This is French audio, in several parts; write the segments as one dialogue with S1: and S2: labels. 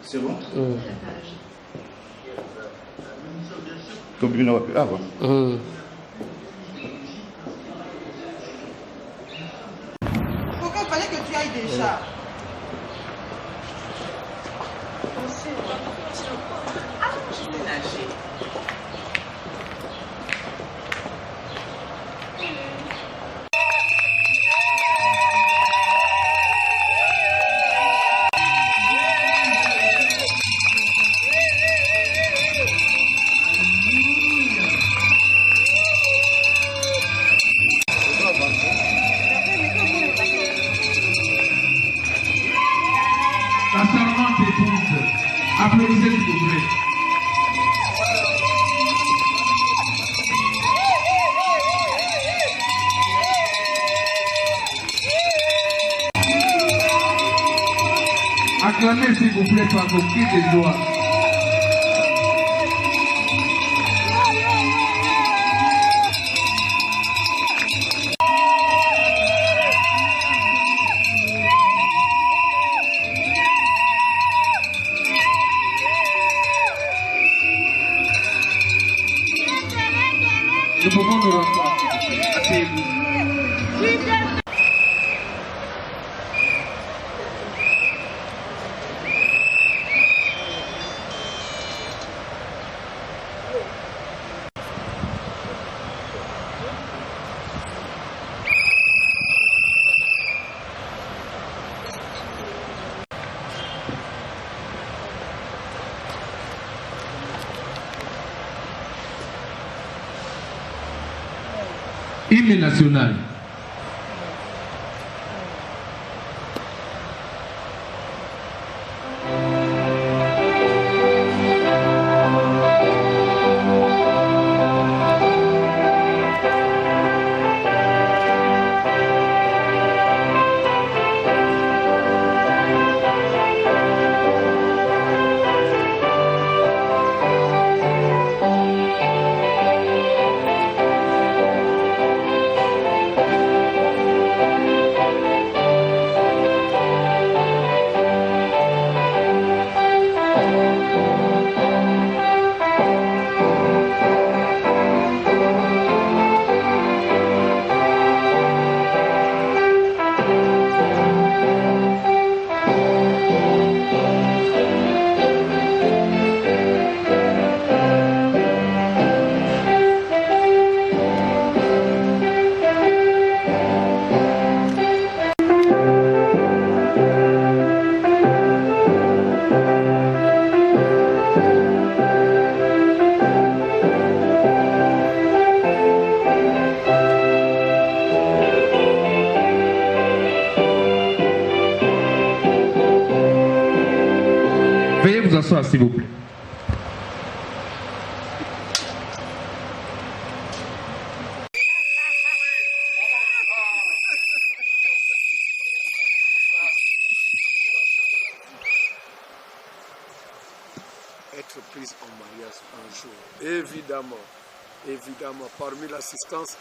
S1: C'est bon? Comme une heure avant.
S2: Pourquoi il fallait que tu ailles déjà? Ah, je vais nager.
S3: La servante épouse. Applaudissez s'il vous plaît. Acclamez s'il vous plaît par vos cris de joie. Nous pouvons nous rasseoir. Asseyez-vous. Hymne national. Veuillez vous asseoir, s'il vous plaît.
S4: Être prise en mariage un jour. Évidemment, évidemment, parmi l'assistance,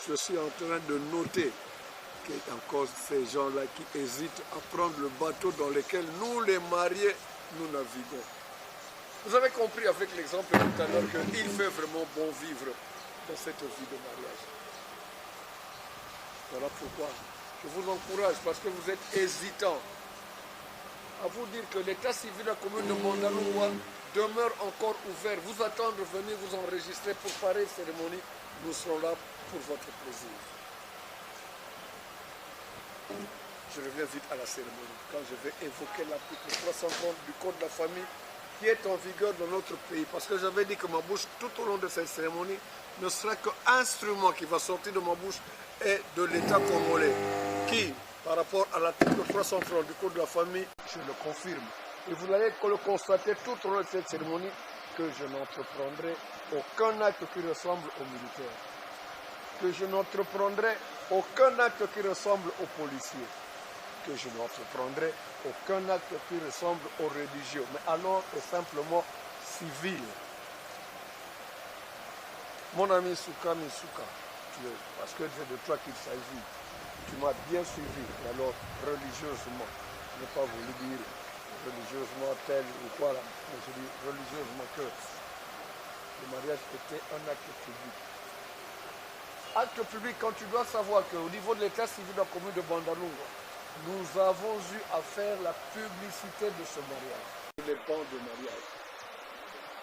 S4: je suis en train de noter qu'il y a encore ces gens-là qui hésitent à prendre le bateau dans lequel nous, les mariés, nous naviguons. Vous avez compris avec l'exemple tout à l'heure qu'il fait vraiment bon vivre dans cette vie de mariage. Voilà pourquoi je vous encourage, parce que vous êtes hésitants, à vous dire que l'état civil de la commune de Mandaloua demeure encore ouvert. Vous attendre, venez vous enregistrer pour pareille cérémonie. Nous serons là pour votre plaisir. Je reviens vite à la cérémonie. Quand je vais évoquer l'article 330 du Code de la famille, qui est en vigueur dans notre pays. Parce que j'avais dit que ma bouche, tout au long de cette cérémonie, ne sera qu'un instrument qui va sortir de ma bouche et de l'État congolais, qui, par rapport à l'article 330 du Code de la famille, je le confirme. Et vous allez le constater tout au long de cette cérémonie que je n'entreprendrai aucun acte qui ressemble aux militaires, que je n'entreprendrai aucun acte qui ressemble aux policiers, que je n'entreprendrai aucun acte qui ressemble aux religieux, mais alors est simplement civil. Mon ami Souka Misuka, parce que c'est de toi qu'il s'agit, tu m'as bien suivi, et alors religieusement, je n'ai pas voulu dire religieusement tel ou quoi là, mais je dis religieusement que le mariage était un acte public. Acte public, quand tu dois savoir qu'au niveau de l'état civil de la commune de Bandalunga, nous avons eu à faire la publicité de ce mariage, les bancs de mariage,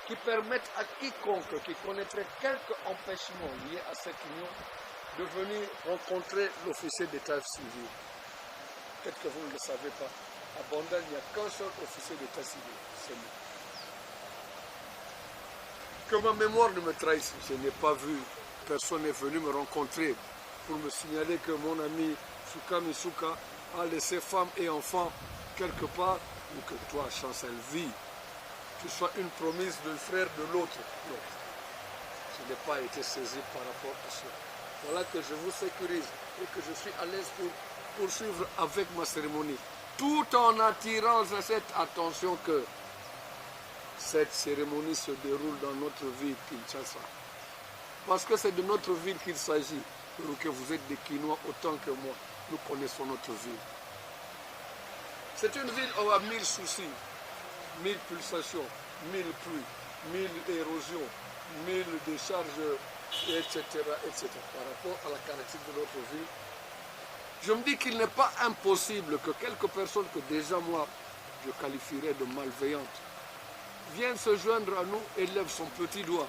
S4: qui permettent à quiconque qui connaîtrait quelque empêchement lié à cette union de venir rencontrer l'officier d'état civil. Peut-être que vous ne le savez pas. À Bandal, il n'y a qu'un seul officier d'état civil, c'est lui. Que ma mémoire ne me trahisse, je n'ai pas vu, personne n'est venu me rencontrer pour me signaler que mon ami Souka Misuka a laissé femme et enfant quelque part, ou que toi, Chancel Vie, tu sois une promise d'un frère de l'autre. Non, je n'ai pas été saisi par rapport à cela. Voilà que je vous sécurise et que je suis à l'aise pour poursuivre avec ma cérémonie, tout en attirant cette attention que cette cérémonie se déroule dans notre ville Kinshasa. Parce que c'est de notre ville qu'il s'agit, que vous êtes des Kinois autant que moi, nous connaissons notre ville. C'est une ville où il y a 1000 soucis, 1000 pulsations, 1000 pluies, 1000 érosions, 1000 décharges, etc., etc. Par rapport à la caractéristique de notre ville, je me dis qu'il n'est pas impossible que quelques personnes que déjà moi, je qualifierais de malveillantes, viennent se joindre à nous et lèvent son petit doigt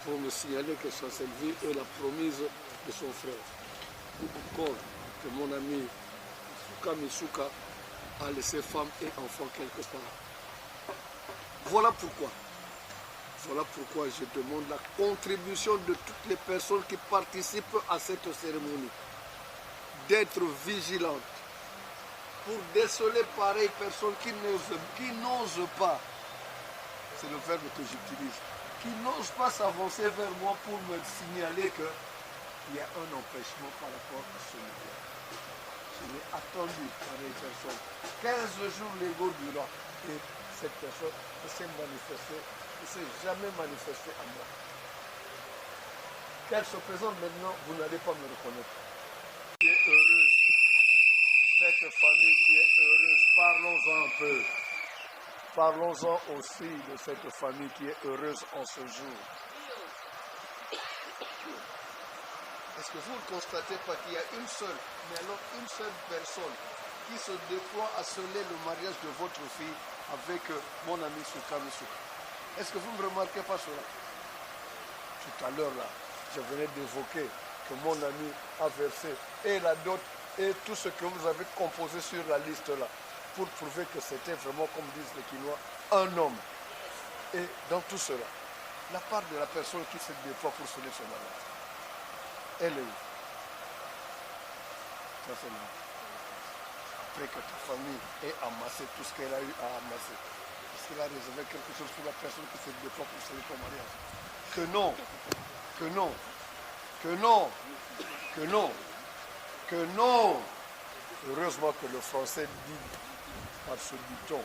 S4: pour me signaler que Chancelville est la promise de son frère. Ou encore que mon ami Souka Misuka a laissé femme et enfant quelque part. Voilà pourquoi je demande la contribution de toutes les personnes qui participent à cette cérémonie, d'être vigilantes pour déceler pareilles personnes qui n'osent pas, c'est le verbe que j'utilise, qui n'osent pas s'avancer vers moi pour me signaler qu'il y a un empêchement par rapport à ce milieu. Je n'ai attendu pareille personne 15 jours légaux durant et cette personne ne s'est manifestée, ne s'est jamais manifestée à moi. Qu'elle se présente maintenant, vous n'allez pas me reconnaître. Qui est heureuse, cette famille qui est heureuse, parlons-en un peu. Parlons-en aussi de cette famille qui est heureuse en ce jour. Est-ce que vous ne constatez pas qu'il y a une seule, mais alors une seule personne qui se déploie à sceller le mariage de votre fille avec mon ami Souka Misuka? Est-ce que vous ne remarquez pas cela? Tout à l'heure là, je venais d'évoquer que mon ami a versé et la dot et tout ce que vous avez composé sur la liste là, pour prouver que c'était vraiment, comme disent les Kinois, un homme. Et dans tout cela, la part de la personne qui se déploie pour sceller son mariage, elle est où? Ça, c'est là. Après que ta famille ait amassé tout ce qu'elle a eu à amasser, est-ce qu'elle a réservé quelque chose pour la personne qui se déploie pour sceller ton mariage? Que non, que non, que non, que non, que non. Heureusement que le français dit par ce dicton,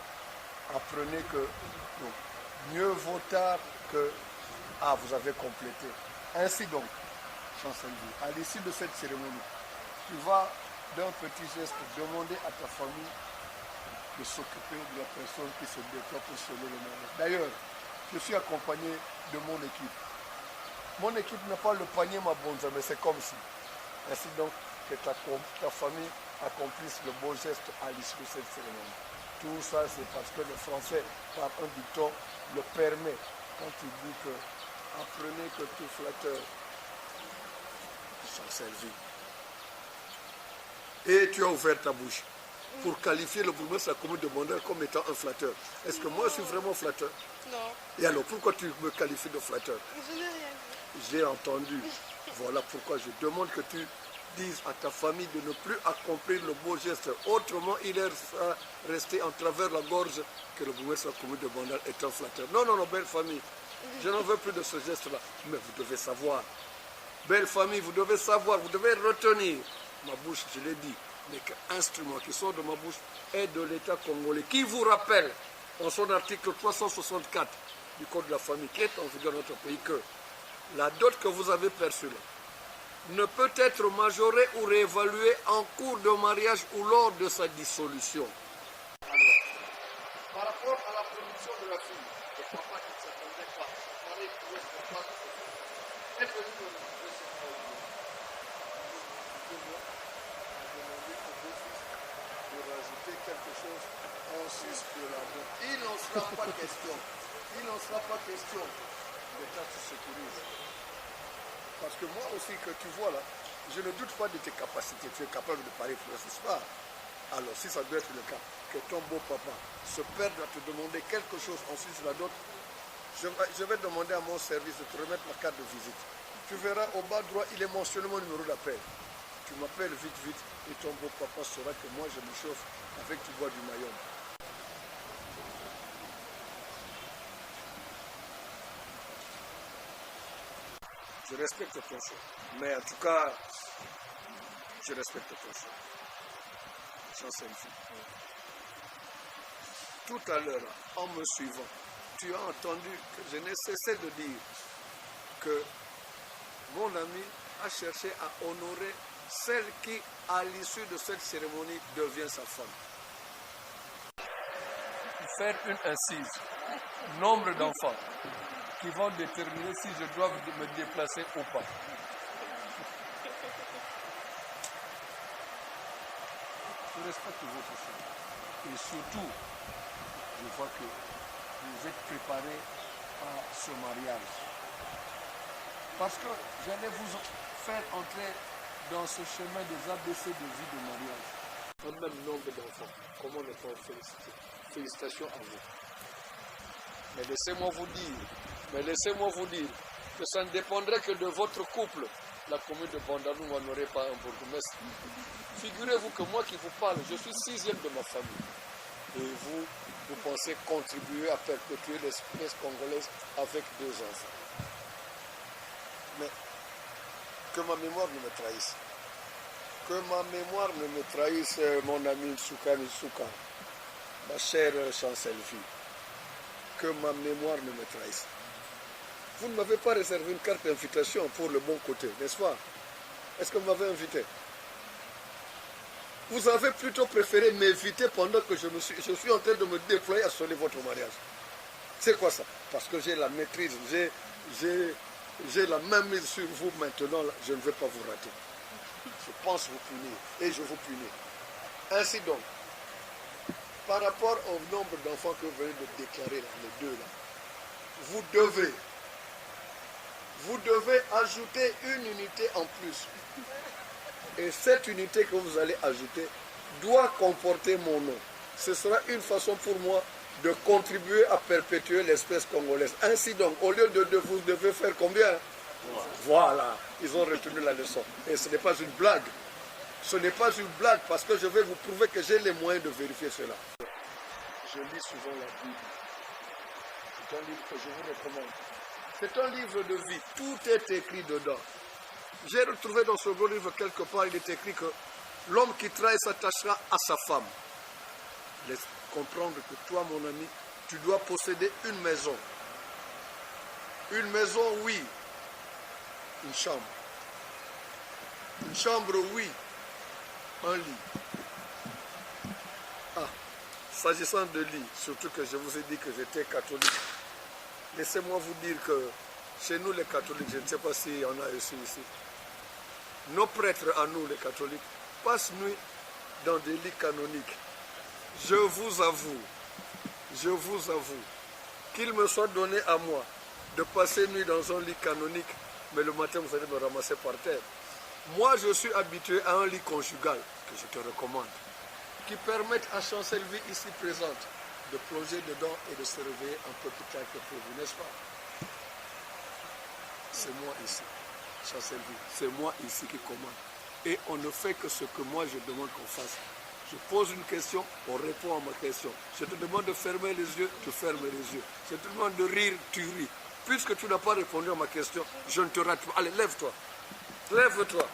S4: apprenez que donc, mieux vaut tard que vous avez complété. Ainsi donc, Chancelville, à l'issue de cette cérémonie, tu vas d'un petit geste demander à ta famille de s'occuper de la personne qui se déploie pour sceller le mariage. D'ailleurs, je suis accompagné de mon équipe. Mon équipe n'a pas le panier ma bonne, mais c'est comme si. Ainsi donc que ta famille accomplisse le beau geste à l'issue de cette cérémonie. Tout ça, c'est parce que le français, par un dicton, le permet. Quand il dit que apprenez que tout flatteur s'en servit. Et tu as ouvert ta bouche. pour qualifier le bourgmestre de la commune de Bondal comme étant un flatteur. Est-ce que moi je suis vraiment flatteur?
S5: Non.
S4: Et alors pourquoi tu me qualifies de flatteur?
S5: Je n'ai rien dit.
S4: J'ai entendu. Voilà pourquoi je demande que tu dises à ta famille de ne plus accomplir le beau geste. Autrement, il est resté en travers la gorge que le bourgmestre de la commune de Bondal est un flatteur. Non, non, non, belle famille. Je n'en veux plus de ce geste-là. Mais vous devez savoir. Belle famille, vous devez savoir, vous devez retenir. Ma bouche, je l'ai dit, n'est qu'un instrument qui sort de ma bouche est de l'État congolais, qui vous rappelle en son article 364 du Code de la famille, qui est en vigueur dans notre pays, que la dot que vous avez perçue là ne peut être majorée ou réévaluée en cours de mariage ou lors de sa dissolution. Alors, par rapport à la production de la fille, le papa ne s'attendait pas. Pareil pour le papa. Est venu me montrer ce qu'il demander au beau-fils de rajouter quelque chose en sus de la dot. Il n'en sera pas question. Il n'en sera pas question. L'État se sécurise. Parce que moi aussi, que tu vois là, je ne doute pas de tes capacités. Tu es capable de parler français pas. Alors, si ça doit être le cas, que ton beau papa se perde à te demander quelque chose en sus de la dot, je vais demander à mon service de te remettre ma carte de visite. Tu verras au bas droit, il est mentionné mon numéro d'appel. Tu m'appelles vite, vite, et ton beau papa saura que moi je me chauffe avec du bois du Mayom. Je respecte ton choix. Mais en tout cas, je respecte ton choix. Chancel fille. Tout à l'heure, en me suivant, tu as entendu que je n'ai cessé de dire que mon ami a cherché à honorer celle qui, à l'issue de cette cérémonie, devient sa femme. Faire une incise, nombre d'enfants qui vont déterminer si je dois me déplacer ou pas. Je respecte votre choix. Et surtout, je vois que vous êtes préparés à ce mariage. Parce que j'allais vous faire entrer dans ce chemin des ABC de vie de mariage. Un même nombre d'enfants. Comment ne pas féliciter? Félicitations à vous. Mais laissez-moi vous dire que ça ne dépendrait que de votre couple. La commune de Bandalou n'aurait pas un bourgmestre. Figurez-vous que moi qui vous parle, je suis 6e de ma famille. Et vous pensez contribuer à perpétuer l'espèce congolaise avec 2 enfants. Mais que ma mémoire ne me trahisse. Que ma mémoire ne me trahisse, mon ami Souka, ma chère Chancel-Fille. Que ma mémoire ne me trahisse. Vous ne m'avez pas réservé une carte d'invitation pour le bon côté, n'est-ce pas? Est-ce que vous m'avez invité? Vous avez plutôt préféré m'inviter pendant que je suis en train de me déployer à sonner votre mariage. C'est quoi ça? Parce que j'ai la maîtrise, j'ai la main mise sur vous maintenant, là, je ne vais pas vous rater. Je pense vous punir et je vous punis. Ainsi donc, par rapport au nombre d'enfants que vous venez de déclarer, là, les 2 là, vous devez ajouter une unité en plus. Et cette unité que vous allez ajouter doit comporter mon nom. Ce sera une façon pour moi de contribuer à perpétuer l'espèce congolaise. Ainsi donc, au lieu de vous devez faire combien? Voilà, ils ont retenu la leçon. Et ce n'est pas une blague. Ce n'est pas une blague parce que je vais vous prouver que j'ai les moyens de vérifier cela. Je lis souvent la Bible. C'est un livre que je vous recommande. C'est un livre de vie. Tout est écrit dedans. J'ai retrouvé dans ce beau livre quelque part, il est écrit que l'homme qui trahit s'attachera à sa femme. Laisse comprendre que toi, mon ami, tu dois posséder une maison. Une maison, oui. Une chambre. Une chambre, oui. Un lit. Ah, s'agissant de lit, surtout que je vous ai dit que j'étais catholique, laissez-moi vous dire que chez nous les catholiques, je ne sais pas s'il y en a ici, nos prêtres à nous les catholiques passent nuit dans des lits canoniques. Je vous avoue qu'il me soit donné à moi de passer nuit dans un lit canonique, mais le matin vous allez me ramasser par terre. Moi je suis habitué à un lit conjugal que je te recommande. qui permettent à Chancel-Vie ici présente de plonger dedans et de se réveiller un peu plus tard que prévu, n'est-ce pas? C'est moi ici, Chancel-Vie, c'est moi ici qui commande. Et on ne fait que ce que moi je demande qu'on fasse. Je pose une question, on répond à ma question. Je te demande de fermer les yeux, tu fermes les yeux. Je te demande de rire, tu ris. Puisque tu n'as pas répondu à ma question, je ne te rate pas. Allez, lève-toi. Lève-toi.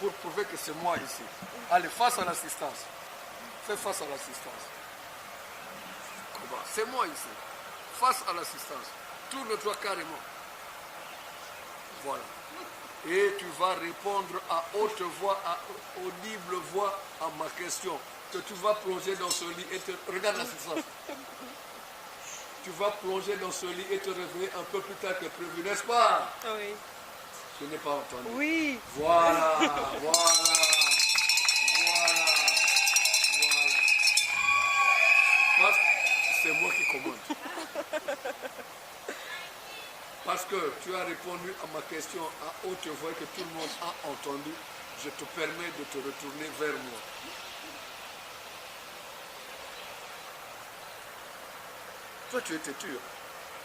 S4: Pour prouver que c'est moi ici. Allez, face à l'assistance. Fais face à l'assistance. C'est moi ici. Face à l'assistance. Tourne-toi carrément. Voilà. Et tu vas répondre à haute voix, à audible voix à ma question. Que tu vas plonger dans ce lit et te... Regarde l'assistance. Tu vas plonger dans ce lit et te réveiller un peu plus tard que prévu, n'est-ce pas?
S2: Oui.
S4: Je n'ai pas entendu.
S2: Oui.
S4: Voilà. Parce que c'est moi qui commande. Parce que tu as répondu à ma question à haute voix que tout le monde a entendu, je te permets de te retourner vers moi. Toi, tu es têtu.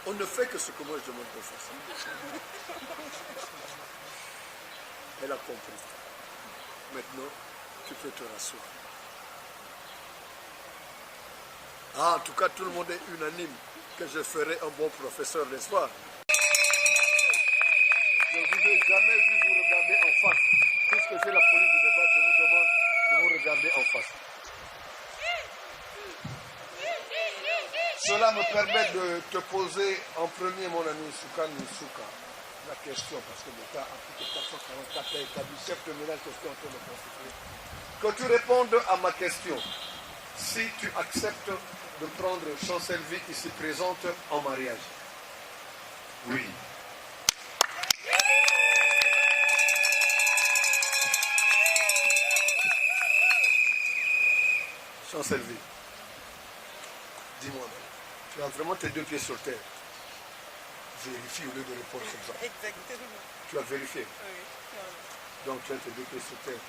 S4: On ne fait que ce que moi je demande qu'on fasse. Elle a compris. Maintenant, tu peux te rasseoir. Ah, en tout cas, tout le monde est unanime que je ferai un bon professeur, n'est-ce pas? Je ne vais jamais plus vous regarder en face. Puisque j'ai la police de débat, je vous demande de vous regarder en face. Cela me permet de te poser en premier, mon ami Souka Nisuka, la question, parce que l'État, article 444, a établi 7 000 questions en train de constituer. Que tu répondes à ma question, si tu acceptes de prendre Chancel-Vie ici présente en mariage.
S1: Oui.
S4: Chancel-Vie, dis-moi, tu as vraiment tes deux pieds sur terre. Vérifie au lieu de répondre comme ça.
S2: Exactement.
S4: Tu as vérifié.
S2: Oui.
S4: Donc tu as tes deux pieds sur terre.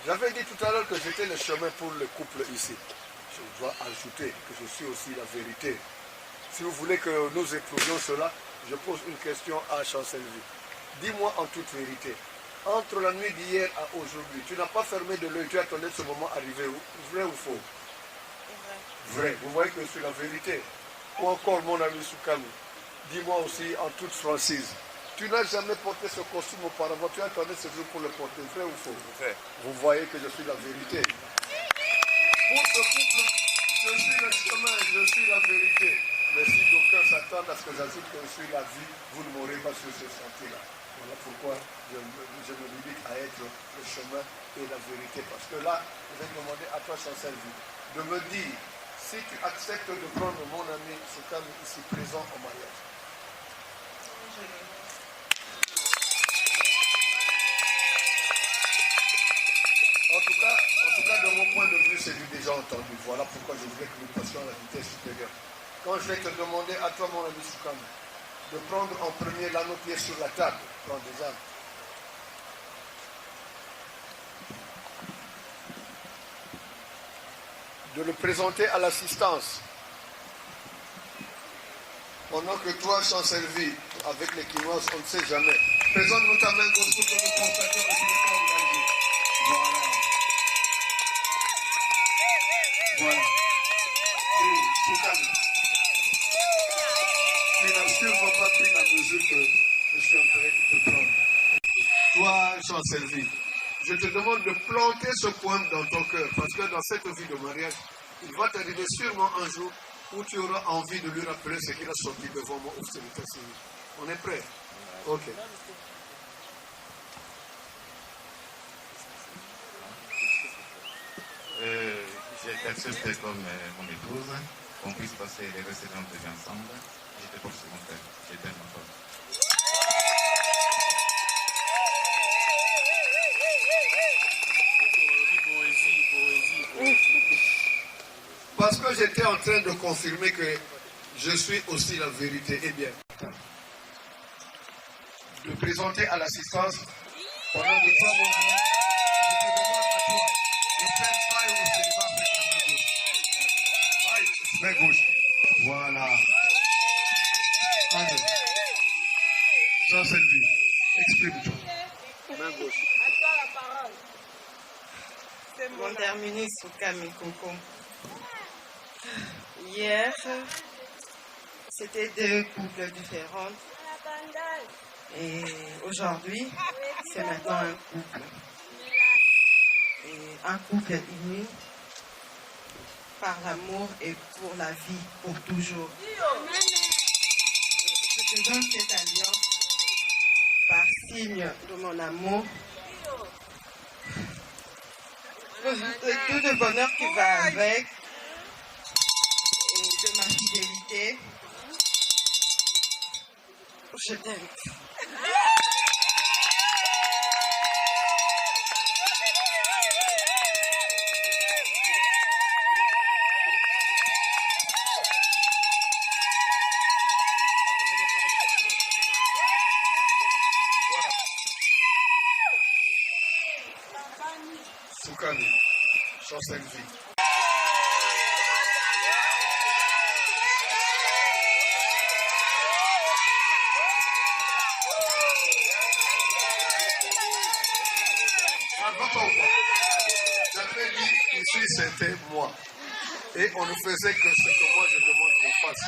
S4: J'avais dit tout à l'heure que j'étais le chemin pour le couple ici. Je dois ajouter que je suis aussi la vérité. Si vous voulez que nous éprouvions cela, je pose une question à Chancel-Vie. Dis-moi en toute vérité, entre la nuit d'hier à aujourd'hui, tu n'as pas fermé de l'œil, tu attendais ce moment arriver. Vrai ou faux? Vrai. Vous voyez que c'est la vérité. Ou encore mon ami Soukami, dis-moi aussi en toute franchise, tu n'as jamais porté ce costume auparavant, tu attendais ce jour pour le porter. Vrai ou faux?
S1: Vrai.
S4: Vous voyez que je suis la vérité. Pour ce couple, je suis le chemin, je suis la vérité. Mais si d'aucuns s'attendent à ce que j'ajoute que je suis la vie, vous ne m'aurez pas sur ce sentier-là. Voilà pourquoi je me limite à être le chemin et la vérité. Parce que là, je vais demander à toi, Chancel-Vie, de me dire si tu acceptes de prendre mon ami Soukami ici présent au mariage. En tout cas, de mon point de vue, c'est du déjà entendu. Voilà pourquoi je voulais que nous passions à la vitesse supérieure. Quand je vais te demander à toi, mon ami Soukami, de prendre en premier l'anneau pied sur la table, prends des armes. De le présenter à l'assistance. Pendant que toi, Chancel-Vie, avec l'équinoxe, on ne sait jamais. Présente-nous ta main gauche pour que nous constations que tu n'es pas engagé. Voilà. Voilà. Et Soukami, tu n'as sûrement pas pris la mesure que je suis en train de te prendre. Toi, Chancel-Vie, je te demande de planter ce point dans ton cœur, parce que dans cette vie de mariage, il va t'arriver sûrement un jour où tu auras envie de lui rappeler ce qu'il a sorti devant moi au l'état civil. On est prêt? Ok.
S5: J'accepte comme mon épouse, qu'on puisse passer les récédents de vie ensemble. J'étais pour ce mon frère, j'étais ma femme.
S4: Parce que j'étais en train de confirmer que je suis aussi la vérité. Eh bien, de présenter à l'assistance, pendant que toi, mon ami, je te demande
S1: Main gauche. Voilà. Allez. Ça, c'est lui. Exprime-toi.
S4: Main gauche.
S2: Mon terminé Soukami Koko. Hier, c'était deux couples différents. Et aujourd'hui, c'est maintenant un couple. Et un couple uni par l'amour et pour la vie, pour toujours. Et je te donne cette alliance par signe de mon amour. De tout le bonheur qui va avec et de ma fidélité. Je t'aime.
S1: Soukami. Chance avec vie. Ça ne va pas ou pas? J'avais dit ici c'était moi. Et on ne faisait que ce que moi je demande qu'on fasse.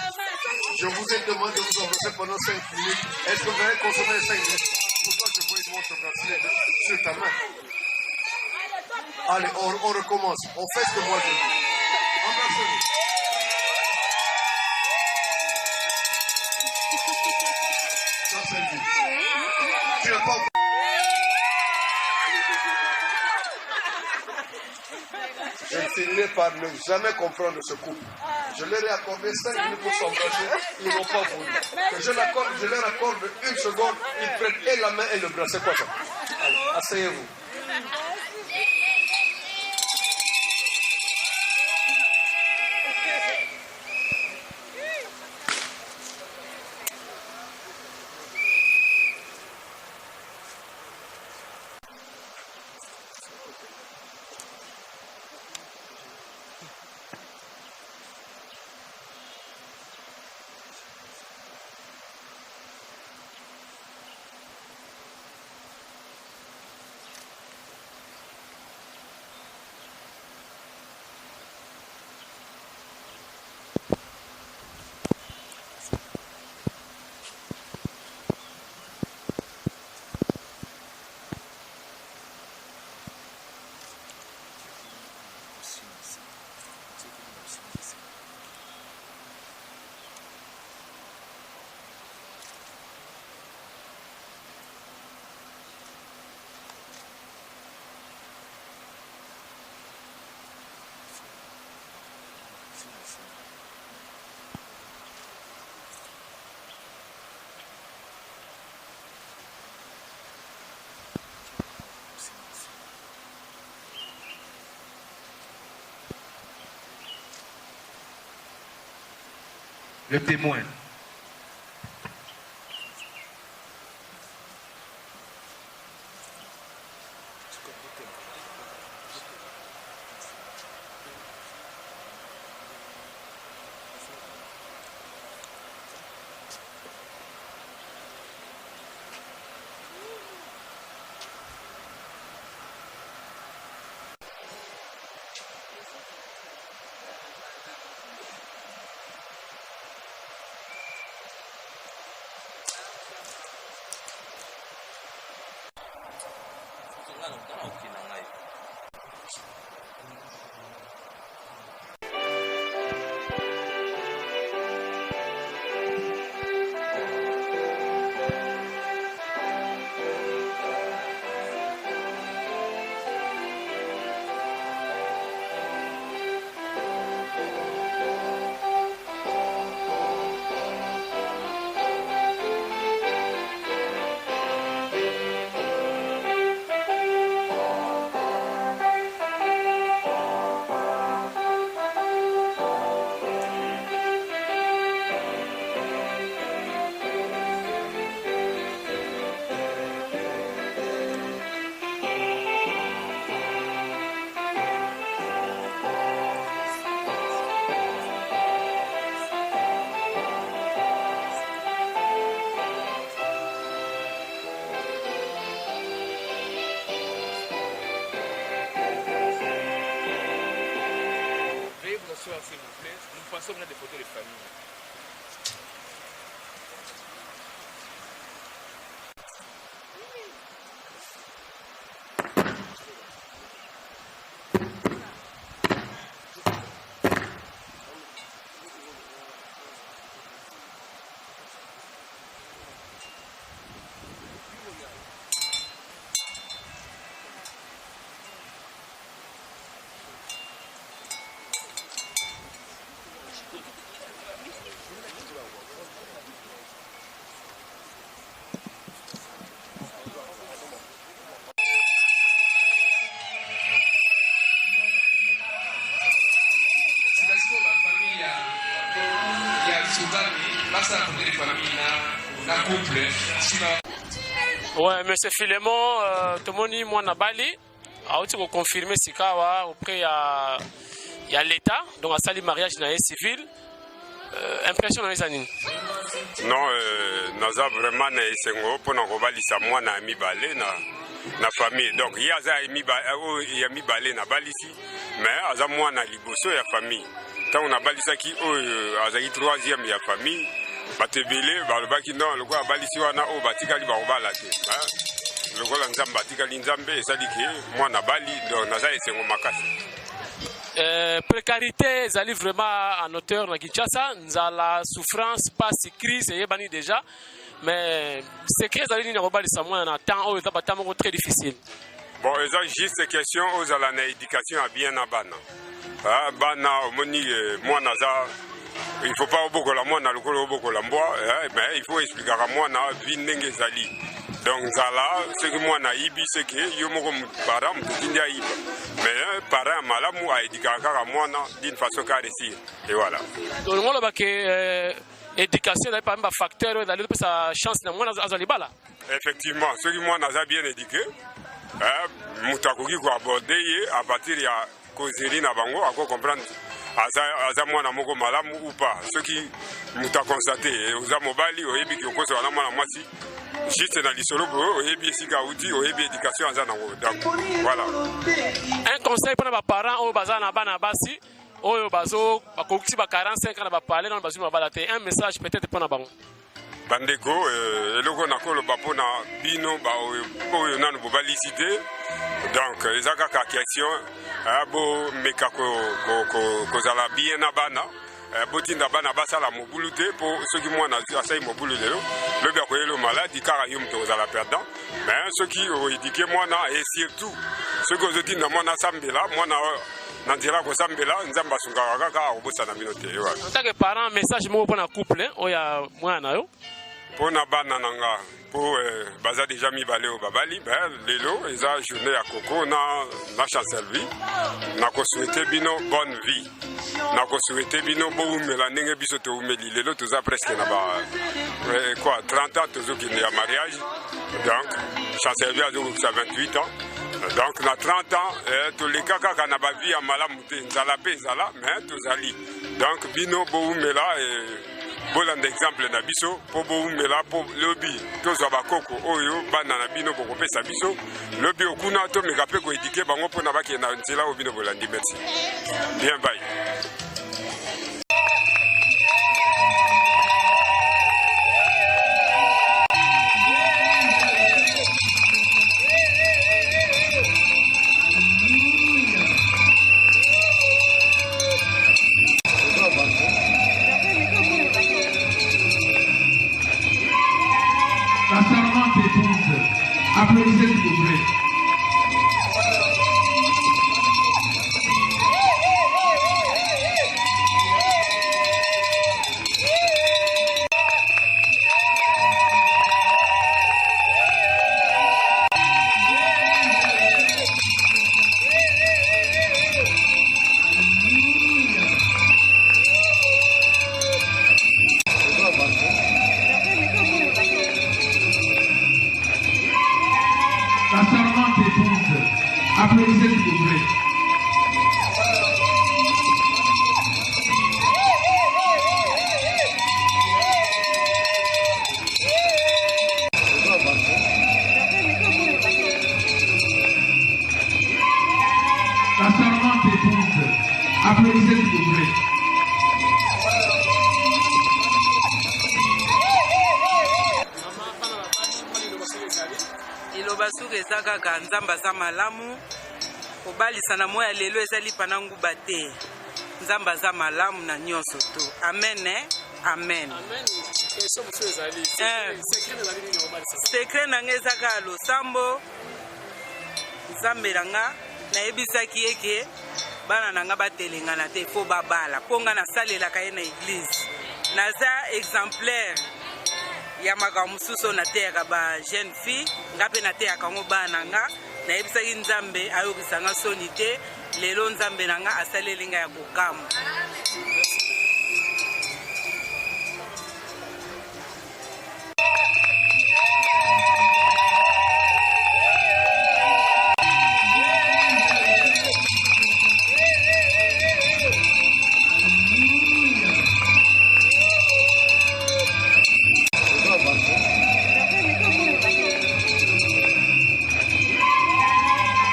S1: Je vous ai demandé de vous embrasser pendant 5 minutes. Est-ce que vous allez consommer 5 minutes? Pourquoi je vois une montre bracelet sur ta main? Allez, on recommence. On fait ce que moi je dis. Embrassez-vous. Ça c'est lui. Tu n'as pas... Je finirai par ne jamais comprendre ce couple. Je leur ai accordé 5 minutes pour s'embrasser, ils n'ont pas voulu. Que je leur accorde 1 seconde, ils prennent et la main et le bras. C'est quoi ça? Allez, asseyez-vous.
S3: Le témoin.
S6: on a des photos de famille.
S7: Ouais, mais c'est Philémon, tout le monde dit moi Nabali, a aussi confirmé Sikawa auprès il y a l'État, donc à sali mariage dans les civils. Impression dans les années.
S8: Non, naza vraiment na esengo pour na kobalisa mwana ya mibale na famille. Donc il y a mibale na balisi, mais aza mwana liboso ya famille. Tant on a balisa qui azaki troisième ya famille. Batebele balobaki non le quoi balisi wana o batikali ba obala te le quoi nzambe batikali nzambe esaliki mwana bali donc naza esengo makasi.
S7: Précarité ezali vraiment en hauteur na Kinshasa, nzala souffrance passe crise yebani déjà, mais secret ezali ni na kobalisa mwana na temps oyo eza batamo ko très difficile.
S8: Bon eza juste question aux ala na éducation à bien na bana bana omoni mwana za. Il ne faut pas beaucoup la moine, mais il faut expliquer à moi na vie ndenge zali. Donc zala, ce que moi na ibi, c'est que yo moko parent m'tindia ibi. Mais parent malamu a éduqué à moi d'une façon caressée. Et voilà.
S7: Donc on a que éducation n'est pas un facteur d'aller de sa chance na moi na azalibala.
S8: Effectivement, ce que moi na bien éduqué, mutakoki ko aborder à partir ya causerie na bango à comprendre. Aza mwana moko malamu ou pas ce qui muta constaté oza mobali oyebi ki okoso wana mwana mwasi juste na lisolo oyebi esika uti oyebi éducation aza nango donc voilà.
S7: Un conseil pour les parents oyo baza na bana basi oyo bazo bakokisi ba 45 ans na ba parler dans bazu mabala te un message peut-être pour na bango
S8: bandeko eloko nakolo bapona bino ba oyo nanu bobalicité donc ezaka ka question abo meka kozala bien na bana botinda bana basala mobulu te po soki mwana asali mobulu lelo lobi akoyelo maladi kaka yo moto kozala perdant mais soki oédike mwana et surtout soki ozotinda mwana asambela mwana na nzela kosambela nzambe asungaka kaka akobosana bino te.
S7: En tant que parent message moko mpona couple oyo mwana na yo
S8: mpona bana na nga po baza deja mibale oyo babali lelo eza journée ya koko na chancellerie nakosouhaite bino bonne vie nakosouhaite bino boumela ndenge biso toumeli lelo toza presque na ba 30 ans tozokende ya mariage donc chancellerie azokokisa 28 ans donc na 30 ans toleka kaka na bavi ya malamu te nzala mpe ezala mais tozali donc bino boumela bolanda exemple na biso po boumela po lobi tozwa bakoko oyo bana na bino bokopesa biso lobi okuna tomeka mpe koédike bango mpona bakende na nzela oyo bino bolandi. Merci bien bye.
S3: La servante épouse. Applaudissez s'il vous plaît. La servante épouse. Applaudissez s'il vous plaît. La servante épouse. Applaudissez s'il vous plaît.
S6: eza kaka nzambe aza malamu kobalisa na moya lelo ezali pana nguba te nzambe aza malamu na nyonso to amen amen sekre na nga eza kaka losambo nzambe na nga nayebisaki eke bana na nga batelengana te fo babala mpo nga nasalelaka ye na eglize naza exemplaire ya makambo mosusu nateyaka ba jeune fille nga mpe nateyaka yango bana na nga nayebisaki nzambe ayokisa nga soni te lelo nzambe na nga asaleli nga ya kokamwa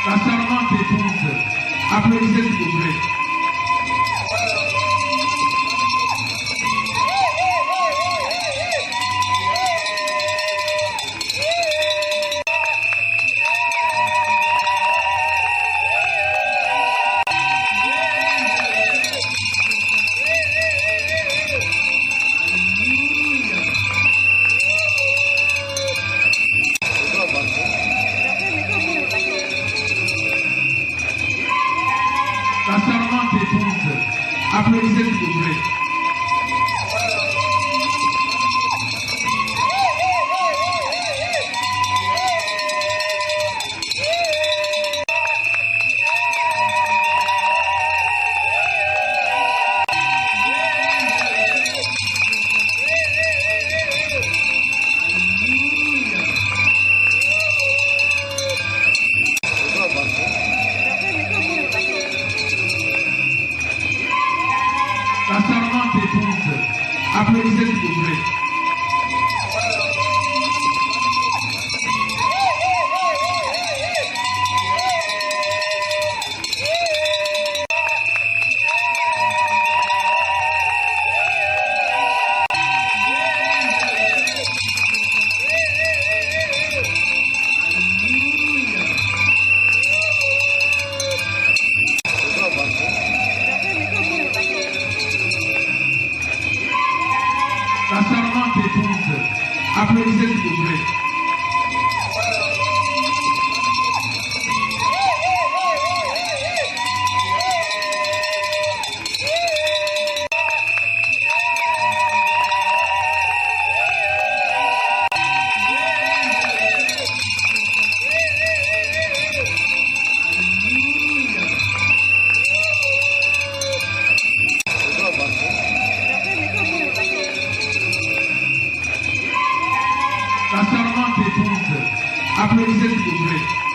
S3: La charmante épouse. Applaudissez s'il vous plaît. La charmante épouse. Applaudissez s'il vous plaît. La charmante épouse. Applaudissez s'il vous plaît. La charmante épouse. Applaudissez s'il vous plaît. La charmante épouse. Applaudissez s'il vous plaît.